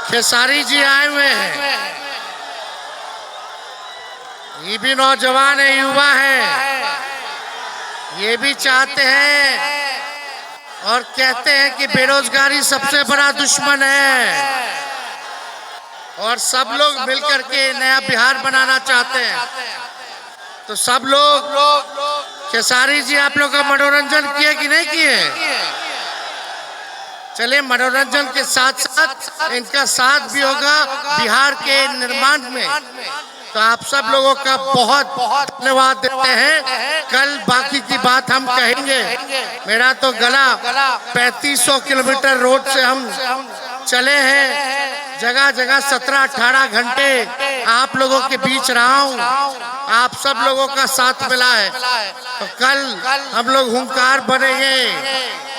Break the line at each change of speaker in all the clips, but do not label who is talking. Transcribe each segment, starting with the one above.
खेसारी जी आए हुए हैं। ये भी नौजवान है, युवा है, ये भी चाहते हैं और कहते हैं कि बेरोजगारी सबसे बड़ा दुश्मन है और सब लोग मिलकर के नया बिहार बनाना चाहते हैं। तो सब लोग खेसारी जी आप लोग का मनोरंजन किए कि नहीं किए? चलिए, मनोरंजन के साथ साथ इनका साथ भी होगा बिहार के निर्माण में। तो आप सब लोगों का बहुत बहुत धन्यवाद देते हैं। कल बाकी की बात हम कहेंगे। मेरा तो गला 3500 किलोमीटर रोड से हम चले हैं, जगह जगह 17-18 घंटे आप लोगों के बीच रहा हूँ, आप सब लोगों का साथ मिला है। तो कल हम लोग हुंकार बनेंगे,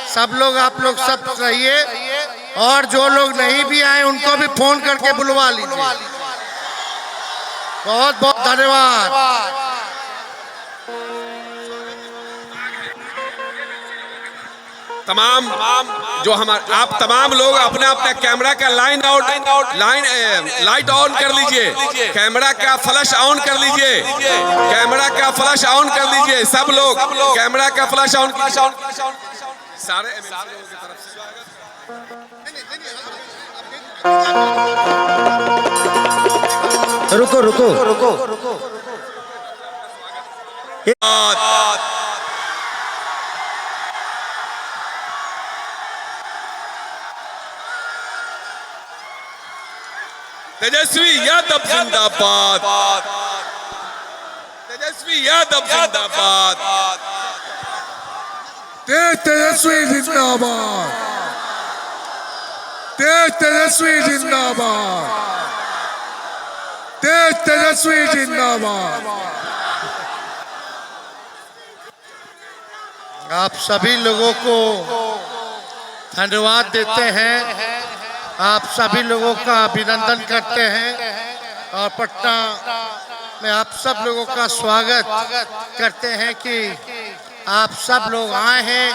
सब लोग आप लोग सब रहिए और जो लोग नहीं भी आए उनको भी फोन करके बुलवा लीजिए। बहुत बहुत धन्यवाद।
तमाम जो हमारे आप तमाम लोग अपना अपना कैमरा का लाइट ऑन कर लीजिए, कैमरा का फ्लैश ऑन कर लीजिए, कैमरा का फ्लैश ऑन कर लीजिए। सब लोग कैमरा का फ्लैश ऑन सारे लोगों की तरफ से
रुको रुको रुको
तेजस्वी यादव जिंदाबाद, तेजस्वी यादव जिंदाबाद,
तेजस्वी जिंदाबाद, तेजस्वी जिंदाबाद, तेजस्वी जिंदाबाद।
आप सभी लोगों को धन्यवाद देते हैं, आप सभी लोगों का अभिनंदन करते हैं और पटना में आप सब लोगों का स्वागत करते हैं कि आप सब लोग आए हैं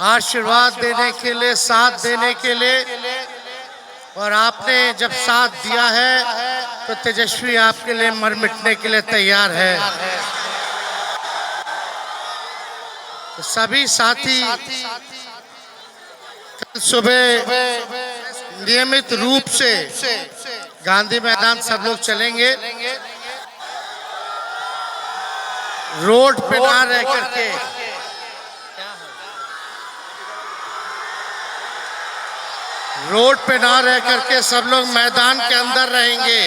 आशीर्वाद देने के लिए, साथ देने के लिए। और आपने जब साथ दिया है तो तेजस्वी आपके लिए मर मिटने के लिए तैयार है। तो सभी साथी कल सुबह नियमित रूप से गांधी मैदान सब लोग चलेंगे, रोड पे ना रह करके। रोड पे ना रह करके सब लोग मैदान के अंदर रहेंगे।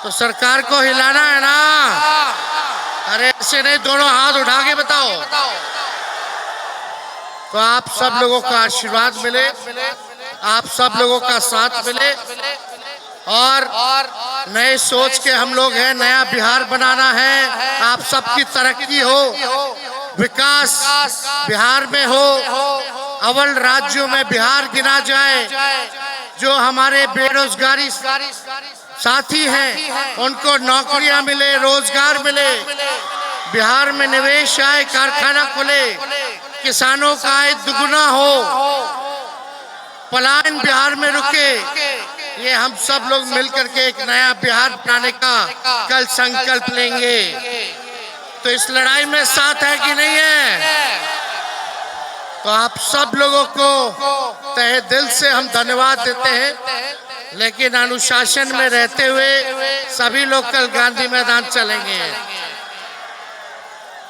तो सरकार को हिलाना है ना? अरे ऐसे नहीं, दोनों हाथ उठा के बताओ। तो आप सब लोगों का आशीर्वाद मिले, आप सब लोगों का साथ मिले और नए सोच के हम लोग हैं, नया बिहार बनाना है। आप सबकी तरक्की हो, विकास बिहार में हो, अव्वल राज्यों में बिहार गिना जाए। जो हमारे बेरोजगारी साथी हैं उनको नौकरियां मिले, रोजगार मिले, बिहार में निवेश आए, कारखाना खुले, किसानों का आय दुगुना हो, पलायन बिहार में रुके। ये हम सब लोग मिलकर के एक नया बिहार बनाने का कल संकल्प लेंगे। तो इस लड़ाई में साथ है कि नहीं है? तो आप सब लोगों को तहे दिल से हम धन्यवाद देते हैं, लेकिन अनुशासन में रहते हुए सभी लोग कल गांधी मैदान चलेंगे।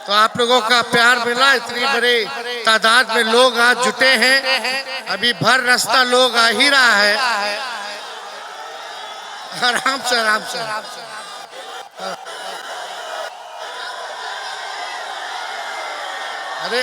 तो आप लोगों का प्यार मिला, इतनी बड़ी तादाद में लोग आज जुटे हैं, अभी भर रास्ता लोग आ ही रहा है। आराम से आराम से। अरे